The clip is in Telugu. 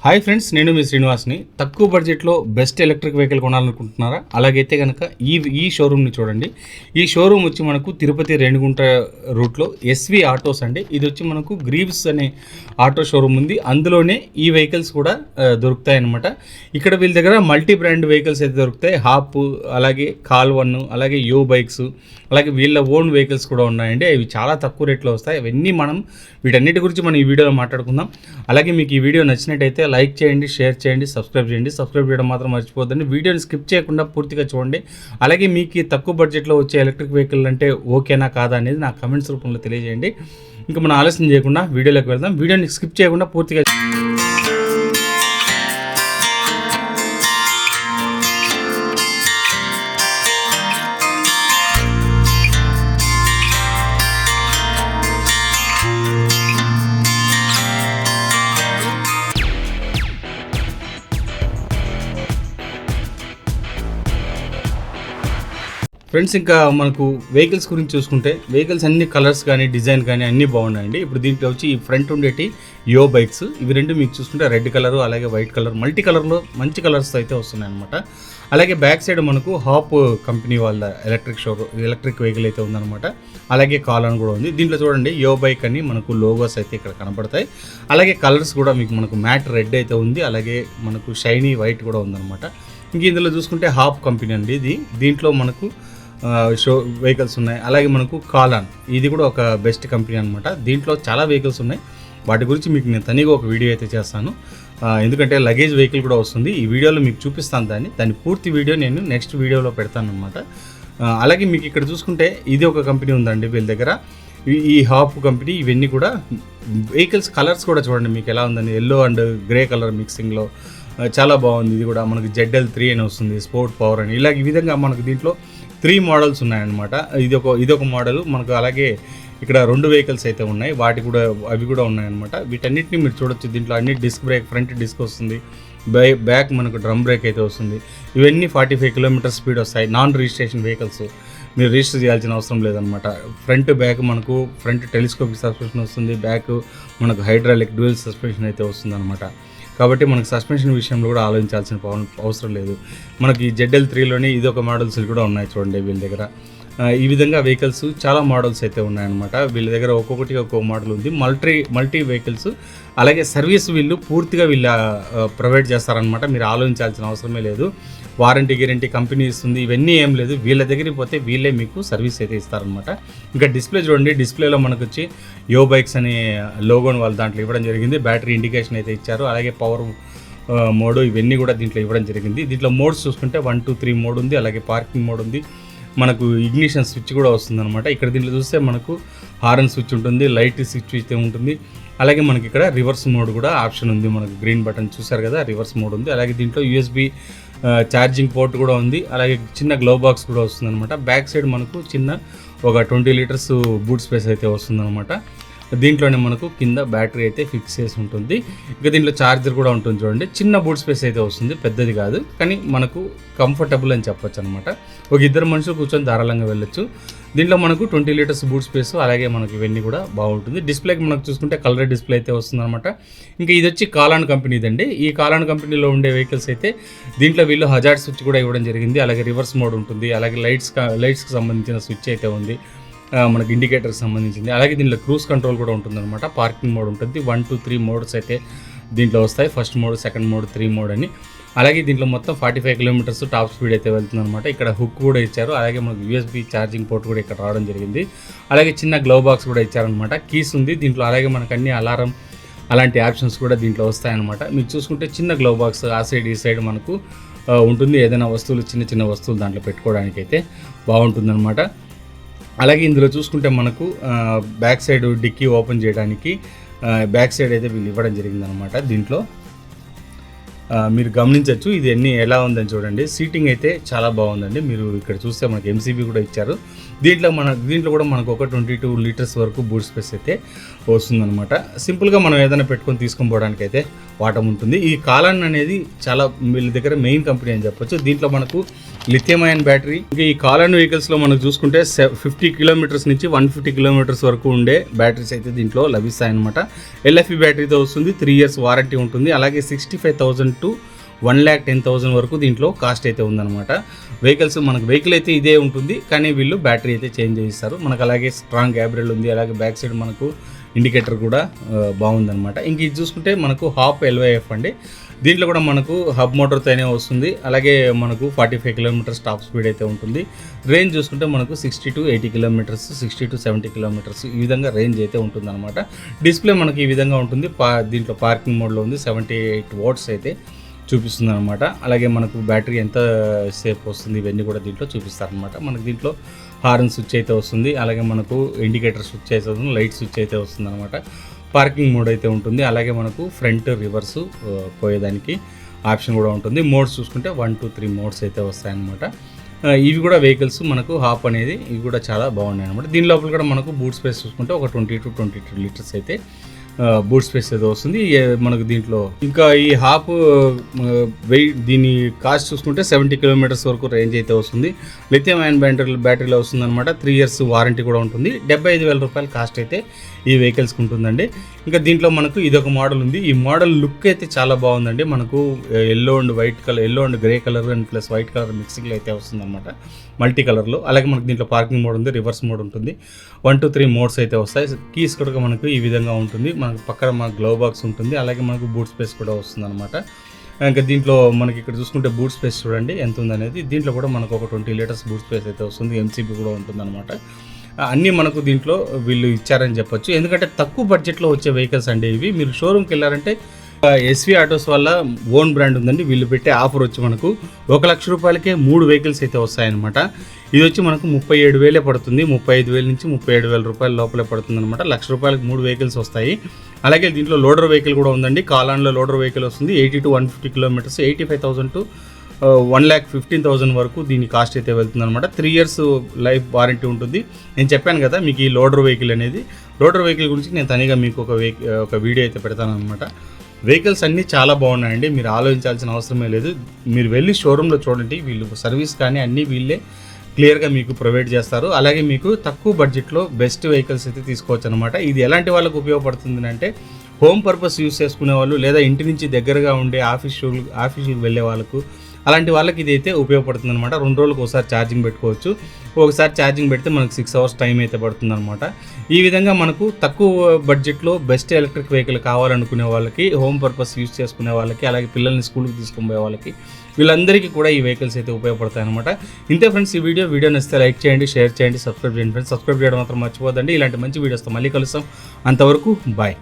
హాయ్ ఫ్రెండ్స్, నేను మీ శ్రీనివాస్ని. తక్కువ బడ్జెట్లో బెస్ట్ ఎలక్ట్రిక్ వెహికల్ కొనాలనుకుంటున్నారా? అలాగైతే కనుక ఈ షోరూమ్ని చూడండి. ఈ షోరూమ్ వచ్చి మనకు తిరుపతి రేణిగుంట రూట్లో ఎస్వి ఆటోస్ అండి. ఇది వచ్చి మనకు గ్రీవ్స్ అనే ఆటో షోరూమ్ ఉంది. అందులోనే ఈ వెహికల్స్ కూడా దొరుకుతాయి అన్నమాట. ఇక్కడ వీళ్ళ దగ్గర మల్టీ బ్రాండ్ వెహికల్స్ అయితే దొరుకుతాయి. హాప్, అలాగే కాల్1, అలాగే యో బైక్స్, అలాగే వీళ్ళ ఓన్ వెహికల్స్ కూడా ఉన్నాయండి. అవి చాలా తక్కువ రేట్లో వస్తాయి. అవన్నీ వీటన్నిటి గురించి మనం ఈ వీడియోలో మాట్లాడుకుందాం. అలాగే మీకు ఈ వీడియో నచ్చినట్టయితే లైక్ చేయండి, షేర్ చేయండి, సబ్స్క్రైబ్ చేయండి. సబ్స్క్రైబ్ చేయడం మాత్రం మర్చిపోద్దండి. వీడియోని స్కిప్ చేయకుండా పూర్తిగా చూడండి. అలాగే మీకు తక్కువ బడ్జెట్లో వచ్చే ఎలక్ట్రిక్ వెహికల్ అంటే ఓకేనా కాదా అనేది నా కమెంట్స్ రూపంలో తెలియజేయండి. ఇంకా మనం ఆలస్యం చేయకుండా వీడియోలోకి వెళ్దాం. వీడియోని స్కిప్ చేయకుండా పూర్తిగా ఫ్రెండ్స్, ఇంకా మనకు వెహికల్స్ గురించి చూసుకుంటే వెహికల్స్ అన్ని కలర్స్ కానీ డిజైన్ కానీ అన్నీ బాగున్నాయండి. ఇప్పుడు దీంట్లో వచ్చి ఈ ఫ్రంట్ ఉండేటి యో బైక్స్, ఇవి రెండు మీకు చూసుకుంటే రెడ్ కలర్ అలాగే వైట్ కలర్, మల్టీ కలర్లో మంచి కలర్స్ అయితే వస్తున్నాయి అనమాట. అలాగే బ్యాక్ సైడ్ మనకు హాప్ కంపెనీ వాళ్ళ ఎలక్ట్రిక్ వెహికల్ అయితే ఉందన్నమాట. అలాగే కాల్1 కూడా ఉంది. దీంట్లో చూడండి యో బైక్ అని మనకు లోగోస్ అయితే ఇక్కడ కనపడతాయి. అలాగే కలర్స్ కూడా మనకు మ్యాట్ రెడ్ అయితే ఉంది, అలాగే మనకు షైనీ వైట్ కూడా ఉందన్నమాట. ఇంక ఇందులో చూసుకుంటే హాప్ కంపెనీ అండి ఇది. దీంట్లో మనకు వెహికల్స్ ఉన్నాయి. అలాగే మనకు కాల్1, ఇది కూడా ఒక బెస్ట్ కంపెనీ అనమాట. దీంట్లో చాలా వెహికల్స్ ఉన్నాయి. వాటి గురించి మీకు నేను తనిగా ఒక వీడియో అయితే చేస్తాను. ఎందుకంటే లగేజ్ వెహికల్ కూడా వస్తుంది. ఈ వీడియోలో మీకు చూపిస్తాను దాని పూర్తి వీడియో నేను నెక్స్ట్ వీడియోలో పెడతాను అనమాట. అలాగే మీకు ఇక్కడ చూసుకుంటే ఇది ఒక కంపెనీ ఉందండి వీళ్ళ దగ్గర, ఈ హాప్ కంపెనీ. ఇవన్నీ కూడా వెహికల్స్ కలర్స్ కూడా చూడండి మీకు ఎలా ఉందండి. ఎల్లో అండ్ గ్రే కలర్ మిక్సింగ్లో చాలా బాగుంది. ఇది కూడా మనకు ZL3 అని వస్తుంది, స్పోర్ట్ పవర్ అని. ఈ విధంగా మనకు దీంట్లో 3 మోడల్స్ ఉన్నాయన్నమాట. ఇదొక మోడల్ మనకు. అలాగే ఇక్కడ 2 వెహికల్స్ అయితే ఉన్నాయి, అవి కూడా ఉన్నాయన్నమాట. వీటన్నిటిని మీరు చూడొచ్చు. దీంట్లో అన్ని డిస్క్ బ్రేక్, ఫ్రంట్ డిస్క్ వస్తుంది, బ్యాక్ మనకు డ్రమ్ బ్రేక్ అయితే వస్తుంది. ఇవన్నీ 45 కిలోమీటర్ స్పీడ్ వస్తాయి. నాన్ రిజిస్ట్రేషన్ వెహికల్స్, మీరు రిజిస్టర్ చేయాల్సిన అవసరం లేదనమాట. ఫ్రంట్ బ్యాక్ మనకు ఫ్రంట్ టెలిస్కోపిక్ సస్పెన్షన్ వస్తుంది, బ్యాక్ మనకు హైడ్రాలిక్ డ్యూయల్ సస్పెన్షన్ అయితే వస్తుంది అనమాట. కాబట్టి మనకు సస్పెన్షన్ విషయంలో కూడా ఆలోచించాల్సిన అవసరం లేదు. మనకి ZL3లోని ఇదొక మోడల్స్ కూడా ఉన్నాయి చూడండి వీళ్ళ దగ్గర. ఈ విధంగా వెహికల్స్ చాలా మోడల్స్ అయితే ఉన్నాయన్నమాట. వీళ్ళ దగ్గర ఒక్కొక్కటి ఒక్కొక్క మోడల్ ఉంది. Multi vehicles. అలాగే సర్వీస్ పూర్తిగా ప్రొవైడ్ చేస్తారనమాట. మీరు ఆలోచించాల్సిన అవసరమే లేదు. వారంటీ గ్యారంటీ కంపెనీ ఇస్తుంది, ఇవన్నీ ఏం లేదు. వీళ్ళ దగ్గరికి పోతే వీళ్ళే మీకు సర్వీస్ అయితే ఇస్తారనమాట. ఇంకా డిస్ప్లే చూడండి. డిస్ప్లేలో మనకు వచ్చి యో బైక్స్ అనే లోగోని వాళ్ళు దాంట్లో ఇవ్వడం జరిగింది. బ్యాటరీ ఇండికేషన్ అయితే ఇచ్చారు. అలాగే పవర్ మోడ్ ఇవన్నీ కూడా దీంట్లో ఇవ్వడం జరిగింది. దీంట్లో మోడ్స్ చూసుకుంటే 1, 2, 3 మోడ్ ఉంది. అలాగే పార్కింగ్ మోడ్ ఉంది. మనకు ఇగ్నిషన్ స్విచ్ కూడా వస్తుంది అనమాట. ఇక్కడ దీంట్లో చూస్తే మనకు హారన్ స్విచ్ ఉంటుంది, లైట్ స్విచ్ అయితే ఉంటుంది. అలాగే మనకి ఇక్కడ రివర్స్ మోడ్ కూడా ఆప్షన్ ఉంది. మనకు గ్రీన్ బటన్ చూసారు కదా, రివర్స్ మోడ్ ఉంది. అలాగే దీంట్లో USB ఛార్జింగ్ పోర్ట్ కూడా ఉంది. అలాగే చిన్న గ్లో బాక్స్ కూడా వస్తుంది అనమాట. బ్యాక్ సైడ్ మనకు చిన్న ఒక 20 లీటర్స్ బూట్ స్పేస్ అయితే వస్తుంది అనమాట. దీంట్లోనే మనకు కింద బ్యాటరీ అయితే ఫిక్స్ చేసి ఉంటుంది. ఇంకా దీంట్లో ఛార్జర్ కూడా ఉంటుంది చూడండి. చిన్న బూట్ స్పేస్ అయితే వస్తుంది, పెద్దది కాదు, కానీ మనకు కంఫర్టబుల్ అని చెప్పొచ్చు అనమాట. ఒక 2 మనుషులు కూర్చొని ధారాళంగా వెళ్ళొచ్చు. దీంట్లో మనకు 20 లీటర్స్ బూట్ స్పేస్, అలాగే మనకి ఇవన్నీ కూడా బాగుంటుంది. డిస్ప్లేకి మనకు చూసుకుంటే కలర్ డిస్ప్లే అయితే వస్తుంది అనమాట. ఇంకా ఇది వచ్చి కాల్1 కంపెనీదండి. ఈ కాల్1 కంపెనీలో ఉండే వెహికల్స్ అయితే దీంట్లో వీళ్ళు హజార్డ్ స్విచ్ కూడా ఇవ్వడం జరిగింది. అలాగే రివర్స్ మోడ్ ఉంటుంది. అలాగే లైట్స్కి సంబంధించిన స్విచ్ అయితే ఉంది, మనకి ఇండికేటర్కి సంబంధించింది. అలాగే దీంట్లో క్రూజ్ కంట్రోల్ కూడా ఉంటుందన్నమాట. పార్కింగ్ మోడ్ ఉంటుంది. 1, 2, 3 మోడ్స్ అయితే దీంట్లో వస్తాయి. First mode, second mode, 3 mode అని. అలాగే దీంట్లో మొత్తం 45 కిలోమీటర్స్ టాప్ స్పీడ్ అయితే వెళ్తుంది అనమాట. ఇక్కడ హుక్ కూడా ఇచ్చారు. అలాగే మనకు USB ఛార్జింగ్ పోర్ట్ కూడా ఇక్కడ రావడం జరిగింది. అలాగే చిన్న గ్లో బాక్స్ కూడా ఇచ్చారనమాట. కీస్ ఉంది దీంట్లో. అలాగే మనకు అన్ని అలారం అలాంటి ఆప్షన్స్ కూడా దీంట్లో వస్తాయన్నమాట. మీరు చూసుకుంటే చిన్న గ్లో బాక్స్ ఆ సైడ్ ఈ సైడ్ మనకు ఉంటుంది. ఏదైనా వస్తువులు, చిన్న వస్తువులు దాంట్లో పెట్టుకోవడానికి అయితే బాగుంటుందన్నమాట. అలాగే ఇందులో చూసుకుంటే మనకు బ్యాక్ సైడ్ డిక్కీ ఓపెన్ చేయడానికి బ్యాక్ సైడ్ అయితే వీళ్ళు ఇవ్వడం జరిగిందనమాట. దీంట్లో మీరు గమనించవచ్చు ఇది ఎలా ఉందని చూడండి. సీటింగ్ అయితే చాలా బాగుందండి. మీరు ఇక్కడ చూస్తే మనకి MCB కూడా ఇచ్చారు. దీంట్లో కూడా మనకు ఒక 22 లీటర్స్ వరకు బూట్ స్పేస్ అయితే వస్తుందన్నమాట. సింపుల్గా మనం ఏదైనా పెట్టుకొని తీసుకొని పోవడానికి అయితే వాటం ఉంటుంది. ఈ కాల్1 అనేది చాలా వీళ్ళ దగ్గర మెయిన్ కంపెనీ అని చెప్పొచ్చు. దీంట్లో మనకు లిథియం అయన్ బ్యాటరీ. ఇంకా ఈ కాలన్ వెహికల్స్లో మనం చూసుకుంటే 50 కిలోమీటర్స్ నుంచి 150 కిలోమీటర్స్ వరకు ఉండే బ్యాటరీస్ అయితే దీంట్లో లభిస్తాయి అనమాట. LFP బ్యాటరీతో వస్తుంది, 3 years వారంటీ ఉంటుంది. అలాగే 65,000 to 1,10,000 వరకు దీంట్లో కాస్ట్ అయితే ఉందన్నమాట. వెహికల్స్ మనకు వెహికల్ అయితే ఇదే ఉంటుంది, కానీ వీళ్ళు బ్యాటరీ అయితే చేంజ్ చేయిస్తారు మనకు. అలాగే స్ట్రాంగ్ గ్యాబ్రెల్ ఉంది, అలాగే బ్యాక్ సైడ్ మనకు ఇండికేటర్ కూడా బాగుందన్నమాట. ఇంక ఇది చూసుకుంటే మనకు హాప్ LYF అండి. దీంట్లో కూడా మనకు హబ్ మోటార్తోనే వస్తుంది. అలాగే మనకు 45 కిలోమీటర్స్ టాప్ స్పీడ్ అయితే ఉంటుంది. రేంజ్ చూసుకుంటే మనకు 60 to 80 కిలోమీటర్స్, 60 to 70 కిలోమీటర్స్ ఈ విధంగా రేంజ్ అయితే ఉంటుంది అనమాట. డిస్ప్లే మనకి ఈ విధంగా ఉంటుంది. దీంట్లో పార్కింగ్ మోడ్లో ఉంది. 78 watts అయితే చూపిస్తుంది అనమాట. అలాగే మనకు బ్యాటరీ ఎంత సేపు వస్తుంది ఇవన్నీ కూడా దీంట్లో చూపిస్తారనమాట. మనకు దీంట్లో హార్న్ స్విచ్ అయితే వస్తుంది. అలాగే మనకు ఇండికేటర్ స్విచ్ అయితే వస్తుంది, లైట్ స్విచ్ అయితే వస్తుంది అనమాట. పార్కింగ్ మోడ్ అయితే ఉంటుంది. అలాగే మనకు ఫ్రంట్ రివర్స్ పోయేదానికి ఆప్షన్ కూడా ఉంటుంది. మోడ్స్ చూసుకుంటే 1 to 3 మోడ్స్ అయితే వస్తాయన్నమాట. ఇవి కూడా వెహికల్స్ మనకు హాప్ అనేది ఇవి కూడా చాలా బాగున్నాయి అనమాట. దీని లోపల కూడా మనకు బూట్ స్పేస్ చూసుకుంటే ఒక 20 to 22 లీటర్స్ అయితే బూట్ స్పేస్ అయితే వస్తుంది మనకు దీంట్లో. ఇంకా ఈ హాప్ దీని కాస్ట్ చూసుకుంటే 70 కిలోమీటర్స్ వరకు రేంజ్ అయితే వస్తుంది. లిథియం అయన్ బ్యాటరీలో వస్తుంది అనమాట. 3 years వారంటీ కూడా ఉంటుంది. 75,000 రూపాయలు కాస్ట్ అయితే ఈ వెహికల్స్కి ఉంటుందండి. ఇంకా దీంట్లో మనకు ఇదొక మోడల్ ఉంది. ఈ మోడల్ లుక్ అయితే చాలా బాగుందండి. మనకు yellow and white colour, yellow and grey colour and plus white colour మిక్సింగ్లో అయితే వస్తుంది అనమాట, మల్టీ కలర్లో. అలాగే మనకు దీంట్లో పార్కింగ్ మోడ్ ఉంది, రివర్స్ మోడ్ ఉంటుంది. 1 to 3 మోడ్స్ అయితే వస్తాయి. కీస్ కూడా మనకు ఈ విధంగా ఉంటుంది. మనకు పక్కన మనకు గ్లవ్ బాక్స్ ఉంటుంది. అలాగే మనకు బూట్ స్పేస్ కూడా వస్తుంది అనమాట. ఇంకా దీంట్లో మనకి ఇక్కడ చూసుకుంటే బూట్ స్పేస్ చూడండి ఎంత ఉందనేది. దీంట్లో కూడా మనకు ఒక 20 లీటర్స్ బూట్ స్పేస్ అయితే వస్తుంది. MCB కూడా ఉంటుంది అనమాట. అన్నీ మనకు దీంట్లో వీళ్ళు ఇచ్చారని చెప్పొచ్చు. ఎందుకంటే తక్కువ బడ్జెట్లో వచ్చే వెహికల్స్ అండి ఇవి. మీరు షోరూమ్కి వెళ్ళారంటే SV ఆటోస్ వల్ల ఓన్ బ్రాండ్ ఉందండి. వీళ్ళు పెట్టే ఆఫర్ వచ్చి మనకు 1,00,000 రూపాయలకే 3 వెహికల్స్ అయితే వస్తాయన్నమాట. ఇది వచ్చి మనకు 37,000 పడుతుంది. 35,000 నుంచి 37,000 రూపాయల లోపలే పడుతుంది అనమాట. 1,00,000 రూపాయలకు 3 వెహికల్స్ వస్తాయి. అలాగే దీంట్లో లోడర్ వెహికల్ కూడా ఉందండి. కాలాన్లో లోడర్ వెహికల్ వస్తుంది. 80 to 150 కిలోమీటర్స్, 85,000 to 1,15,000 వరకు దీని కాస్ట్ అయితే వెళ్తుంది అనమాట. 3 years లైఫ్ వారంటీ ఉంటుంది. నేను చెప్పాను కదా మీకు ఈ లోడర్ వెహికల్ అనేది. లోడర్ వెహికల్ గురించి నేను తనిగా మీకు ఒక వీడియో అయితే పెడతాను అనమాట. వెహికల్స్ అన్నీ చాలా బాగున్నాయండి. మీరు ఆలోచించాల్సిన అవసరమే లేదు. మీరు వెళ్ళి షోరూంలో చూడండి. వీళ్ళు సర్వీస్ కానీ అన్నీ వీళ్ళే క్లియర్గా మీకు ప్రొవైడ్ చేస్తారు. అలాగే మీకు తక్కువ బడ్జెట్లో బెస్ట్ వెహికల్స్ అయితే తీసుకోవచ్చు అనమాట. ఇది ఎలాంటి వాళ్ళకు ఉపయోగపడుతుంది అంటే హోమ్ పర్పస్ యూస్ చేసుకునే వాళ్ళు, లేదా ఇంటి నుంచి దగ్గరగా ఉండే ఆఫీస్కి వెళ్ళే వాళ్ళకు, అలాంటి వాళ్ళకి ఇది అయితే ఉపయోగపడుతుంది అనమాట. 2 రోజులకు ఒకసారి ఛార్జింగ్ పెట్టుకోవచ్చు. ఒకసారి ఛార్జింగ్ పెడితే మనకు 6 hours టైం అయితే పడుతుంది అనమాట. ఈ విధంగా మనకు తక్కువ బడ్జెట్లో బెస్ట్ ఎలక్ట్రిక్ వెహికల్ కావాలనుకునే వాళ్ళకి, హోమ్ పర్పస్ యూస్ చేసుకునే వాళ్ళకి, అలాగే పిల్లల్ని స్కూల్కి తీసుకుని పోయే వాళ్ళకి, వీళ్ళందరికీ కూడా ఈ వెహికల్స్ అయితే ఉపయోగపడతాయి అనమాట. ఇంతే ఫ్రెండ్స్, ఈ వీడియో నచ్చితే లైక్ చేయండి, షేర్ చేయండి, సబ్స్క్రైబ్ చేయండి ఫ్రెండ్స్. సబ్స్క్రైబ్ చేయడం మాత్రం మర్చిపోద్దండి. ఇలాంటి మంచి వీడియోస్తో మళ్ళీ కలుస్తాం. అంతవరకు బాయ్.